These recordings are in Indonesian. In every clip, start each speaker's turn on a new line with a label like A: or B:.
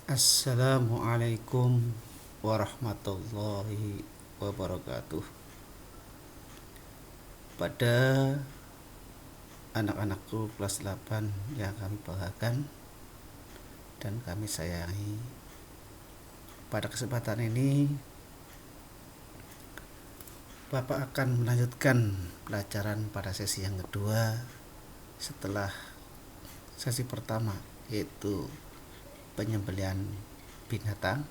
A: Assalamualaikum warahmatullahi wabarakatuh. Pada anak-anakku kelas 8 yang kami banggakan dan kami sayangi, pada kesempatan ini Bapak akan melanjutkan pelajaran pada sesi yang kedua setelah sesi pertama, yaitu penyembelihan binatang.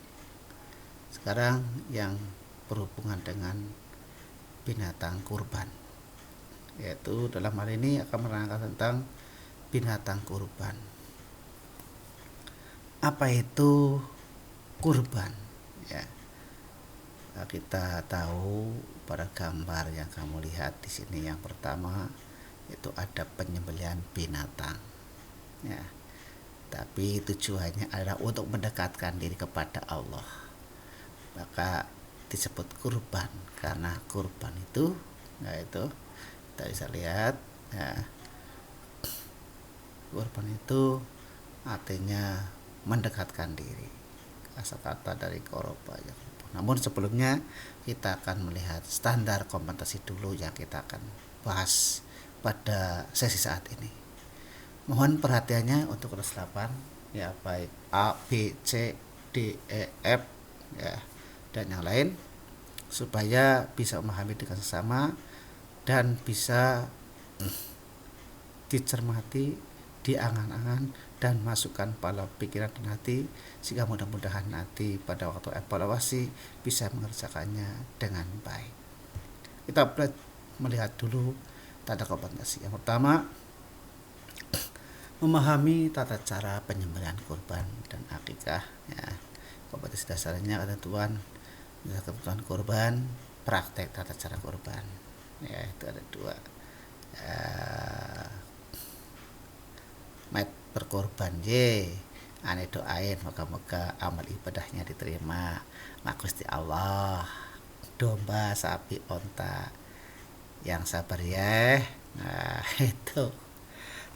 A: Sekarang yang berhubungan dengan binatang kurban, yaitu dalam hal ini akan menerangkan tentang binatang kurban. Apa itu kurban? Ya, kita tahu pada gambar yang kamu lihat di sini, yang pertama itu ada penyembelihan binatang. Ya, tapi tujuannya adalah untuk mendekatkan diri kepada Allah. Maka disebut kurban karena kurban itu, yaitu kita bisa lihat, ya, kurban itu artinya mendekatkan diri, kata dari koroba. Namun sebelumnya kita akan melihat standar kompetisi dulu yang kita akan bahas pada sesi saat ini. Mohon perhatiannya untuk kelas 8, ya, baik A, B, C, D, E, F, ya, dan yang lain, supaya bisa memahami dengan sesama dan bisa dicermati, diangan-angan, dan masukkan pada pikiran dan hati, sehingga mudah-mudahan nanti pada waktu evaluasi bisa mengerjakannya dengan baik. Kita melihat dulu tanda kompetensi. Yang pertama, memahami tata cara penyembelihan kurban dan akikah. Ya, kompetensi dasarnya ketentuan kurban, praktek tata cara kurban. Ya, itu ada dua. Mat berkorban ane doain moga-moga amal ibadahnya diterima Gusti Allah. Domba, sapi, onta yang sabar ya. Nah, itu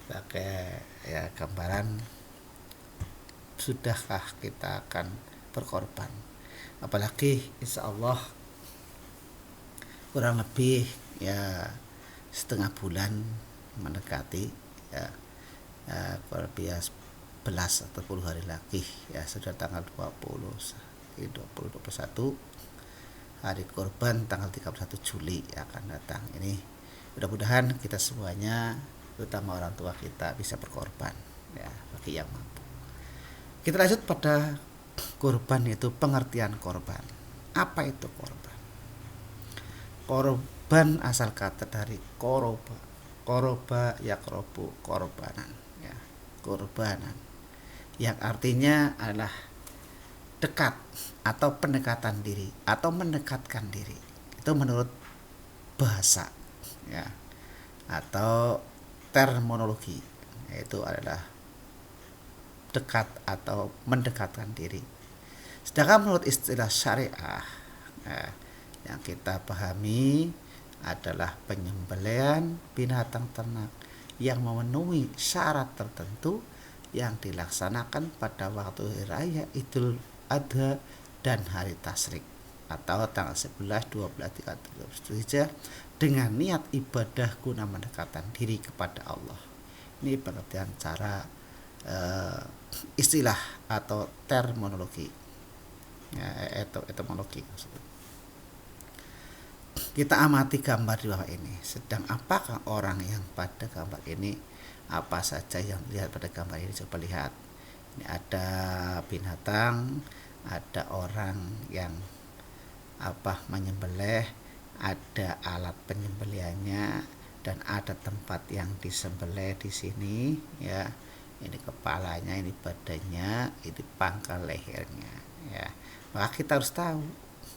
A: pakai ya gambaran sudahkah kita akan berkorban, apalagi insya Allah kurang lebih ya setengah bulan mendekati, ya, kurang lebih 11 atau 10 hari lagi, ya, sudah tanggal 21 hari korban, tanggal 31 Juli akan datang. Ini mudah-mudahan kita semuanya, terutama orang tua kita, bisa berkorban, ya, bagi yang mampu. Kita lanjut pada korban, itu pengertian korban. Apa itu korban? Korban asal kata dari koroba. Koroba yakrobu, korbanan, ya, korbanan, yang artinya adalah dekat atau pendekatan diri atau mendekatkan diri. Itu menurut bahasa, ya, atau terminologi, yaitu adalah dekat atau mendekatkan diri. Sedangkan menurut istilah syariah, ya, yang kita pahami adalah penyembelihan binatang ternak yang memenuhi syarat tertentu yang dilaksanakan pada waktu raya Idul Adha dan hari Tasyrik atau tanggal 11, 12, 13 dengan niat ibadah guna mendekatkan diri kepada Allah. Ini pengertian cara istilah atau terminologi, ya, etimologi. Kita amati gambar di bawah ini. Sedang apakah orang yang pada gambar ini? Apa saja yang dilihat pada gambar ini? Coba lihat. Ini ada binatang, ada orang yang menyembelih, ada alat penyembelihannya, dan ada tempat yang disembelih di sini, ya. Ini kepalanya, ini badannya, ini pangkal lehernya, ya. Maka kita harus tahu,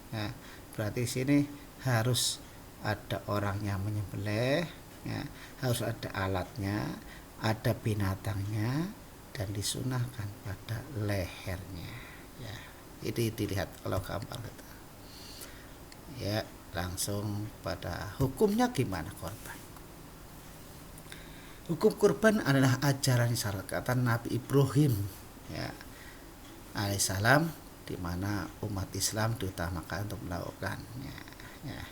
A: ya, berarti di sini harus ada orang yang menyembelih, ya, harus ada alatnya, ada binatangnya, dan disunahkan pada lehernya, ya. Ini dilihat kalau gambar kita, ya. Langsung pada hukumnya gimana korban. Hukum kurban adalah ajaran syariat Nabi Ibrahim, ya, alaihissalam, di mana umat Islam diutamakan untuk melakukannya. Ya.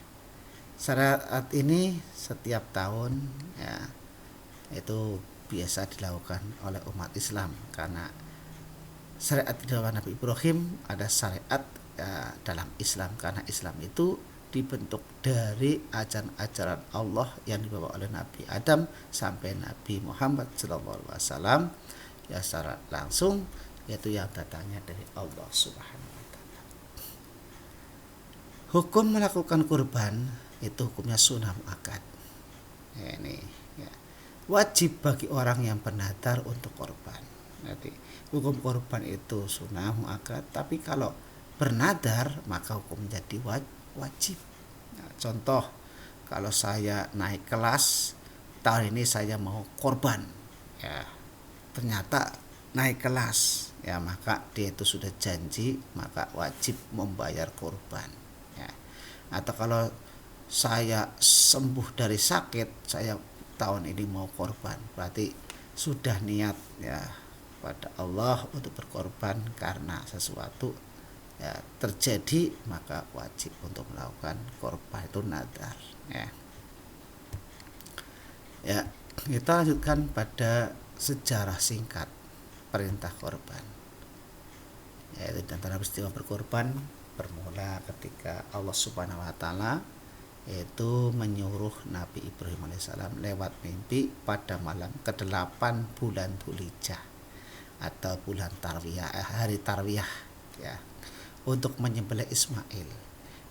A: Syariat ini setiap tahun ya itu biasa dilakukan oleh umat Islam, karena syariat di dalam Nabi Ibrahim ada syariat ya, dalam Islam, karena Islam itu dibentuk dari ajaran-ajaran Allah yang dibawa oleh Nabi Adam sampai Nabi Muhammad SAW ya secara langsung, yaitu yang datangnya dari Allah Subhanahu wa taala. Hukum melakukan kurban itu hukumnya sunnah muakkad. Ya, ini ya. Wajib bagi orang yang bernadar untuk korban. Nanti hukum korban itu sunnah muakkad, tapi kalau bernadar maka hukum menjadi wajib. Nah, contoh, kalau saya naik kelas tahun ini saya mau korban, ya ternyata naik kelas, ya maka dia itu sudah janji, maka wajib membayar korban. Ya. Atau kalau saya sembuh dari sakit, saya tahun ini mau korban, berarti sudah niat ya pada Allah untuk berkorban karena sesuatu ya terjadi, maka wajib untuk melakukan korban, itu nadar ya. Ya, kita lanjutkan pada sejarah singkat perintah korban. Yaitu antara peristiwa berkorban bermula ketika Allah Subhanahu wa taala yaitu menyuruh Nabi Ibrahim alaihissalam lewat mimpi pada malam ke-8 bulan Dzulhijjah atau bulan Tarwiyah, hari Tarwiyah ya, untuk menyembelih Ismail,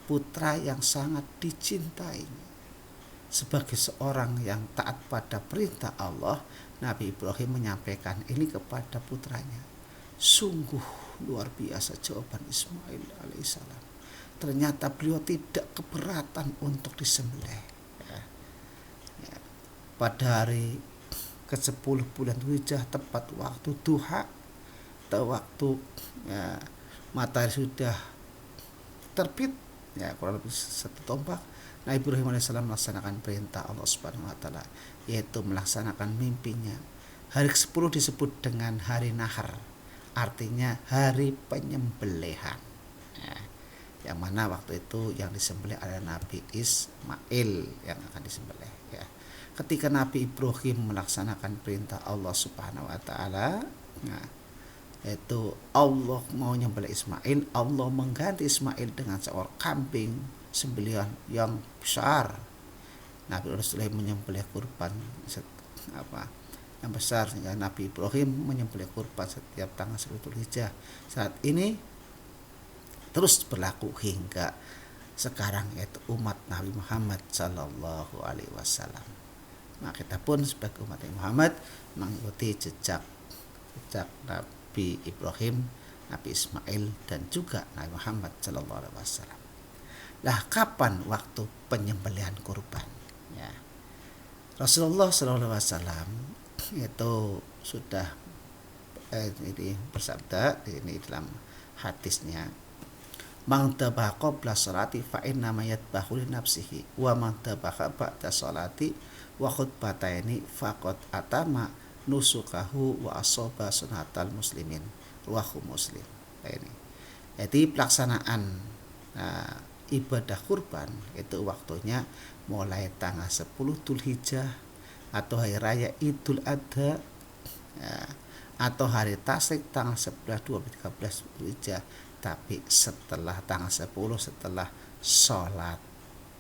A: putra yang sangat dicintainya. Sebagai seorang yang taat pada perintah Allah, Nabi Ibrahim menyampaikan ini kepada putranya. Sungguh luar biasa jawaban Ismail alaihissalam. Ternyata beliau tidak keberatan untuk disembelih. Ya. Ya. Pada hari ke-10 bulan Dzulhijjah, tepat waktu duha atau waktu ya, matahari sudah terbit, ya kurang lebih 1 tombak, Nabi Ibrahim alaihissalam melaksanakan perintah Allah Subhanahu wa taala, yaitu melaksanakan mimpinya. Hari ke-10 disebut dengan hari nahar, artinya hari penyembelihan. Ya. Yang mana waktu itu yang disembelih adalah Nabi Ismail yang akan disembelih ya. Ketika Nabi Ibrahim melaksanakan perintah Allah Subhanahu wa taala, nah, yaitu Allah mau nyembelih Ismail, Allah mengganti Ismail dengan seekor kambing sembelihan yang besar. Nabi Ibrahim menyembelih kurban yang besar, sehingga Nabi Ibrahim menyembelih kurban setiap tanggal 10 Dzulhijjah. Saat ini terus berlaku hingga sekarang, yaitu umat Nabi Muhammad Sallallahu Alaihi Wasallam. Nah, kita pun sebagai umat Nabi Muhammad mengikuti jejak Nabi Ibrahim, Nabi Ismail, dan juga Nabi Muhammad Sallallahu Alaihi Wasallam. Lah, kapan waktu penyembelihan kurban? Ya. Rasulullah Sallallahu Alaihi Wasallam itu sudah ini bersabda ini dalam hadisnya, "Man tabaha qabla sholati fa inna ma yatbahu li nafsihi wa man tabaha ba'da sholati wa khutbataini faqad atama nusukahu wa asaba sunatal muslimin." Riwayat Muslim. Ini. Jadi pelaksanaan ibadah kurban itu waktunya mulai tanggal 10 Dzulhijjah atau hari raya Idul Adha ya, atau hari Tasyrik tanggal 11, 12, 13 Dzulhijjah. Tapi setelah tanggal 10, setelah sholat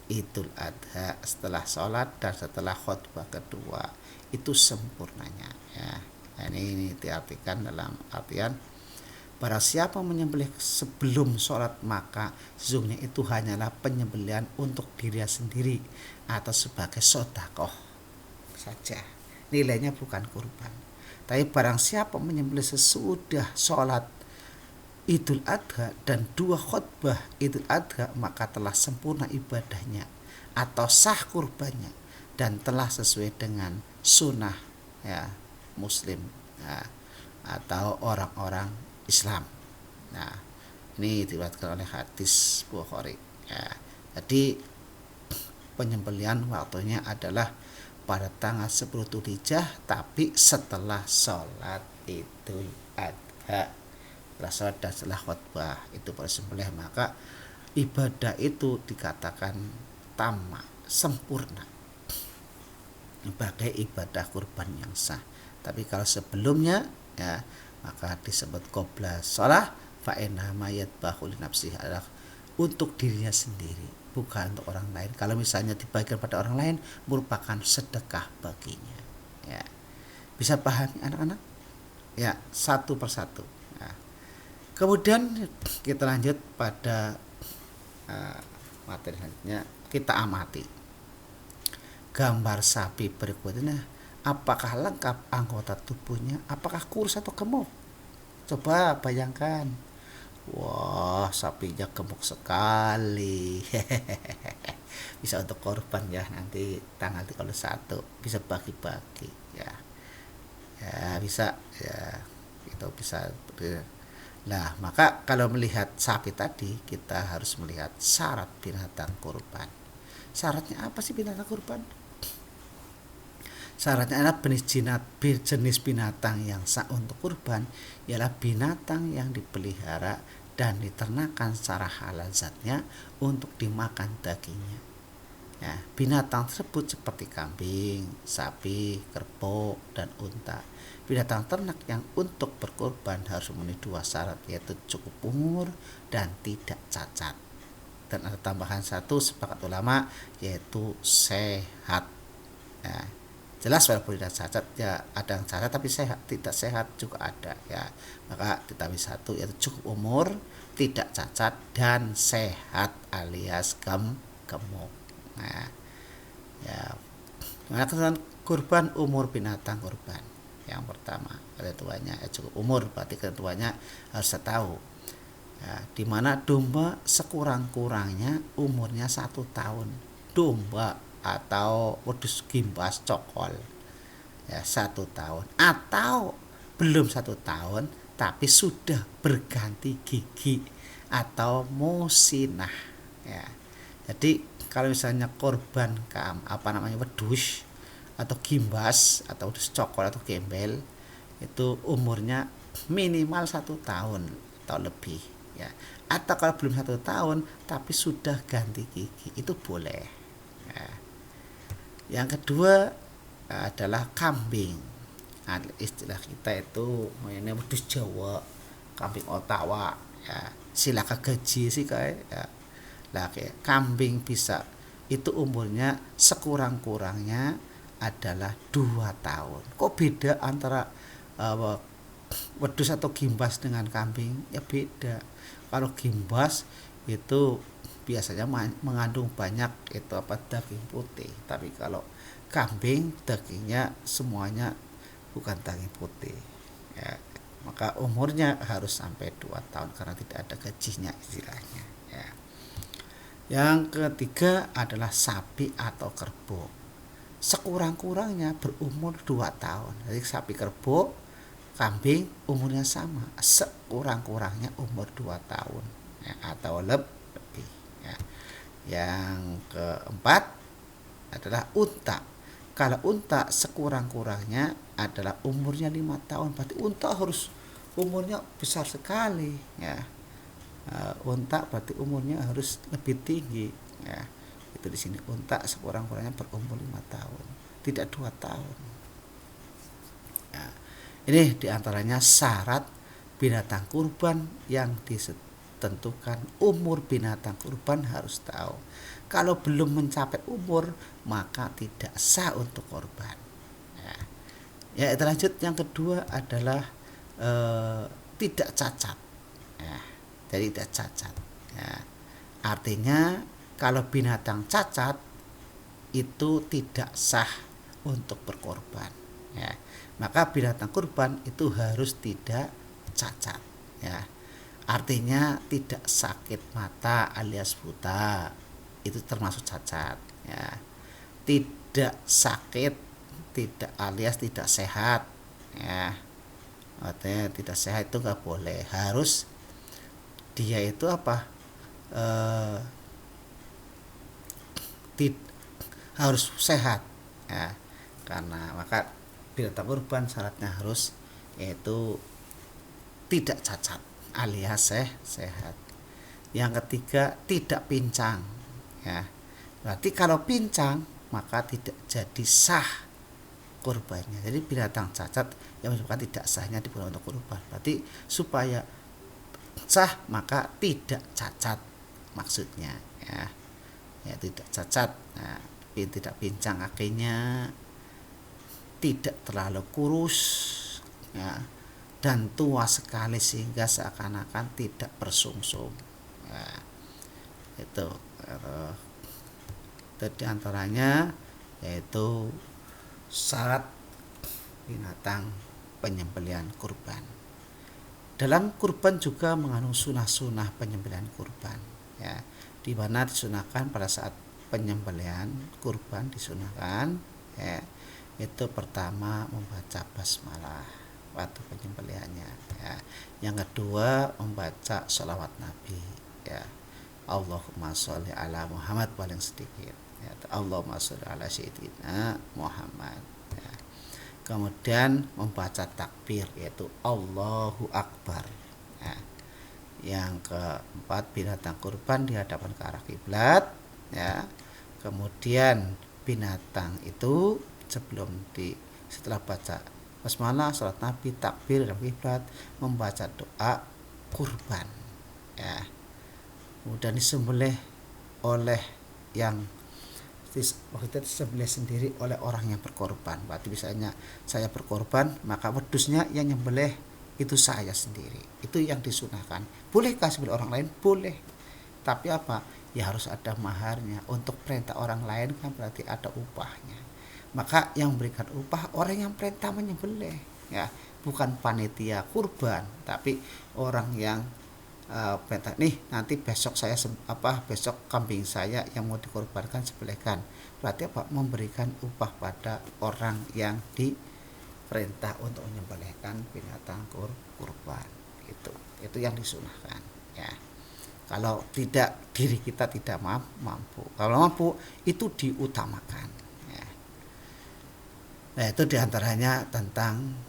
A: Idul Adha, setelah sholat dan setelah khutbah kedua, itu sempurnanya ya. Ini diartikan dalam artian barang siapa menyembelih sebelum sholat, maka sesungguhnya itu hanyalah penyembelihan untuk dirinya sendiri atau sebagai sedekah saja, nilainya bukan kurban. Tapi barang siapa menyembelih sesudah sholat Idul Adha dan 2 khutbah Idul Adha, maka telah sempurna ibadahnya atau sah kurbannya dan telah sesuai dengan sunnah ya Muslim ya, atau orang-orang Islam. Nah, ini diriwayatkan oleh hadis Bukhari ya. Jadi penyembelihan waktunya adalah pada tanggal 10 Dzulhijjah, tapi setelah sholat Idul Adha. setelah sholat dan setelah khutbah itu bersembelih, maka ibadah itu dikatakan tamat, sempurna sebagai ibadah kurban yang sah. Tapi kalau sebelumnya ya maka disebut qobla shalah fa inna mayat bahul nafsihi, adalah untuk dirinya sendiri, bukan untuk orang lain. Kalau misalnya dibagikan pada orang lain merupakan sedekah baginya. Ya. Bisa pahami anak-anak? Ya, satu persatu. Nah, kemudian kita lanjut pada materi selanjutnya, kita amati gambar sapi berikutnya. Apakah lengkap anggota tubuhnya? Apakah kurus atau gemuk? Coba bayangkan. Wah, sapinya gemuk sekali. Bisa untuk korban ya, nanti tanggal 31 bisa bagi-bagi ya. Ya, bisa ya. Itu bisa. Nah, maka kalau melihat sapi tadi, kita harus melihat syarat binatang kurban. Syaratnya apa sih binatang kurban? Syaratnya adalah jenis binatang yang sah untuk kurban ialah binatang yang dipelihara dan diternakan secara halal zatnya untuk dimakan dagingnya. Ya, binatang tersebut seperti kambing, sapi, kerbau, dan unta. Binatang ternak yang untuk berkurban harus memenuhi 2 syarat, yaitu cukup umur dan tidak cacat. Dan ada tambahan satu sepakat ulama, yaitu sehat. Ya, jelas walaupun tidak cacat ya, ada yang cacat tapi sehat, tidak sehat juga ada ya. Maka ditambah satu, yaitu cukup umur, tidak cacat, dan sehat alias gemuk. Nah, ya, gimana ketentuan kurban umur binatang kurban? Yang pertama, ketentuannya cukup umur, berarti ketentuannya harus tahu. Ya, dimana domba sekurang-kurangnya umurnya 1 tahun. Domba atau wedhus gimbas cokol ya 1 tahun, atau belum 1 tahun tapi sudah berganti gigi atau musinah ya. Jadi kalau misalnya korban wedhus atau gimbas atau wedhus cokol atau gembel itu umurnya minimal 1 tahun atau lebih ya. Atau kalau belum 1 tahun tapi sudah ganti gigi itu boleh ya. Yang kedua adalah kambing. Nah, istilah kita itu ini wedhus Jawa, kambing Ottawa ya. Silakan gaji sih kayak ya. Lah kayak kambing bisa itu umurnya sekurang-kurangnya adalah 2 tahun. Kok beda antara wedhus atau gimbas dengan kambing? Ya beda. Kalau gimbas itu biasanya mengandung banyak daging putih, tapi kalau kambing dagingnya semuanya bukan daging putih ya. Maka umurnya harus sampai 2 tahun karena tidak ada gajinya istilahnya ya. Yang ketiga adalah sapi atau kerbau, sekurang-kurangnya berumur 2 tahun. Jadi sapi, kerbau, kambing umurnya sama, sekurang-kurangnya umur 2 tahun ya, atau lebih ya. Yang keempat adalah unta. Kalau unta sekurang-kurangnya adalah umurnya 5 tahun, berarti unta harus umurnya besar sekali ya. Unta berarti umurnya harus lebih tinggi ya. Itu di sini unta sekurang-kurangnya berumur 5 tahun, tidak 2 tahun. Ya. Ini diantaranya syarat binatang kurban yang ditentukan. Umur binatang kurban harus tahu. Kalau belum mencapai umur maka tidak sah untuk korban ya. Itu lanjut, yang kedua adalah tidak cacat ya. Jadi tidak cacat ya. Artinya kalau binatang cacat itu tidak sah untuk berkorban ya. Maka binatang kurban itu harus tidak cacat ya. Artinya tidak sakit mata alias buta, itu termasuk cacat ya. Tidak sakit, tidak alias tidak sehat ya. Artinya tidak sehat itu nggak boleh, harus dia itu harus sehat ya. Karena maka binatang kurban syaratnya harus yaitu tidak cacat alias sehat. Yang ketiga, tidak pincang, ya. Berarti kalau pincang maka tidak jadi sah kurbannya. Jadi binatang cacat yang menyebabkan tidak sahnya digunakan untuk kurban. Berarti supaya sah maka tidak cacat maksudnya, ya tidak cacat. Nah, tidak pincang kakinya, tidak terlalu kurus, ya, dan tua sekali sehingga seakan-akan tidak bersungsung. Nah, itu diantaranya yaitu syarat binatang penyembelihan kurban. Dalam kurban juga mengandung sunah-sunah penyembelihan kurban, ya, di mana disunahkan pada saat penyembelihan kurban disunahkan, ya, itu pertama membaca basmalah waktu penyembelihannya, ya. Yang kedua membaca sholawat Nabi, ya, Allahumma sholli ala Muhammad paling sedikit, ya, Allahumma sholli ala Sayyidina Muhammad, ya. Kemudian membaca takbir yaitu Allahu Akbar, ya. Yang keempat binatang kurban dihadapkan ke arah kiblat, ya. Kemudian binatang itu setelah baca basmalah, salat Nabi, takbir dan kiblat, membaca doa kurban, ya. Kemudian disembelih oleh yang maksudnya disembelih sendiri oleh orang yang berkorban. Berarti misalnya saya berkorban, maka wedusnya yang nyembelih itu saya sendiri. Itu yang disunahkan. Bolehkah sembelih orang lain? Boleh. Tapi apa? Ya harus ada maharnya. Untuk perintah orang lain kan berarti ada upahnya. Maka yang memberikan upah orang yang perintah menyembelih, ya, bukan panitia kurban, tapi orang yang perintah, nih nanti besok besok kambing saya yang mau dikorbankan sembelihkan. Berarti apa? Memberikan upah pada orang yang diperintah untuk menyembelihkan binatang kurban. Itu yang disunahkan, ya. Kalau tidak, diri kita tidak mampu. Kalau mampu itu diutamakan, ya. Nah, itu diantaranya tentang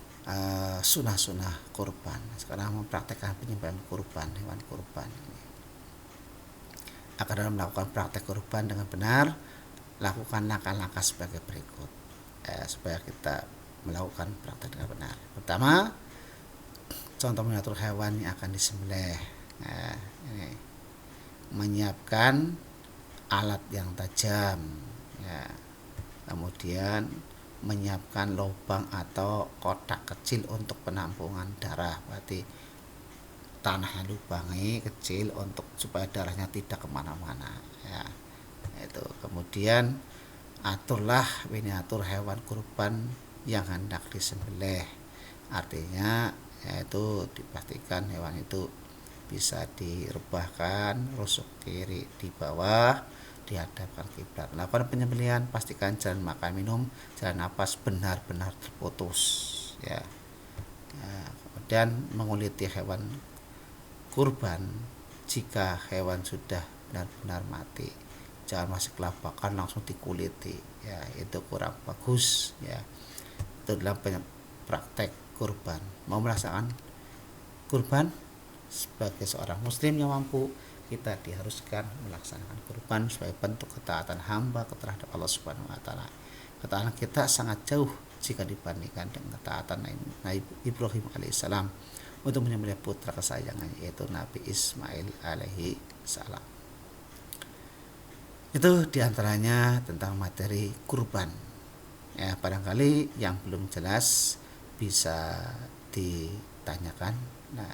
A: sunah-sunah kurban. Sekarang mempraktekkan penyembelihan kurban, hewan kurban ini. Agar dalam melakukan praktek kurban dengan benar, lakukan langkah-langkah sebagai berikut, supaya kita melakukan praktek dengan benar. Pertama, contoh mengatur hewan yang akan disembelih. Ini menyiapkan alat yang tajam, ya. Kemudian menyiapkan lubang atau kotak kecil untuk penampungan darah. Berarti tanahnya lubangi kecil supaya darahnya tidak kemana-mana, ya. Itu kemudian aturlah miniatur hewan kurban yang hendak disembelih. Artinya yaitu dipastikan hewan itu bisa direbahkan, rusuk kiri di bawah, dihadapkan kiblat. Melakukan penyembelihan, pastikan jalan makan minum, jalan napas benar-benar terputus, ya. Kemudian menguliti hewan kurban. Jika hewan sudah benar-benar mati, jangan masih kelabakan langsung dikuliti, ya, itu kurang bagus, ya. Itu dalam praktek kurban. Mau melaksanakan kurban sebagai seorang muslim yang mampu, kita diharuskan melaksanakan kurban sebagai bentuk ketaatan hamba terhadap Allah Subhanahu wa taala. Ketaatan kita sangat jauh jika dibandingkan dengan ketaatan Nabi Ibrahim alaihissalam untuk menyembelih putra kesayangannya yaitu Nabi Ismail alaihi salam. Itu diantaranya tentang materi kurban. Ya, barangkali yang belum jelas bisa ditanyakan. Nah,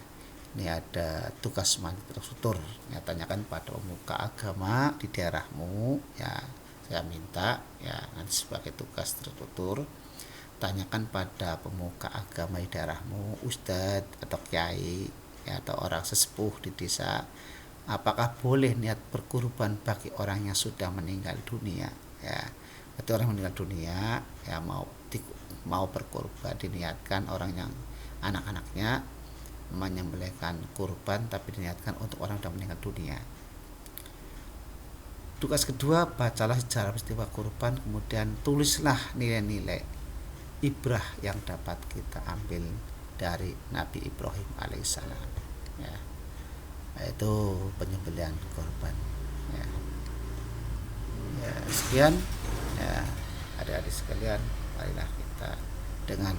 A: ini ada tugas tertutur, ya, tanyakan pada pemuka agama di daerahmu, ya. Saya minta, ya, nanti sebagai tugas tertutur, tanyakan pada pemuka agama di daerahmu, ustadz atau kiai, ya, atau orang sesepuh di desa, apakah boleh niat berkurban bagi orang yang sudah meninggal dunia, ya. Berarti orang meninggal dunia, ya, mau berkurban, diniatkan orang yang anak-anaknya menyembelihkan kurban tapi diniatkan untuk orang yang meninggal dunia. Tugas kedua, bacalah sejarah peristiwa kurban, kemudian tulislah nilai-nilai ibrah yang dapat kita ambil dari Nabi Ibrahim alaihissalam. ya, yaitu penyembelihan korban. Ya, ya sekian ya adik-adik sekalian, marilah kita dengan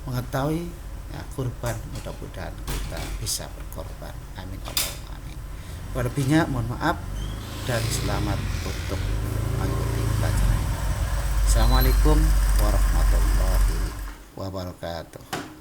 A: mengetahui ya, kurban, mudah-mudahan kita bisa berkorban. Amin Allahumma amin. Lebihnya mohon maaf dan selamat untuk mengikuti pelajaran. Assalamualaikum warahmatullahi wabarakatuh.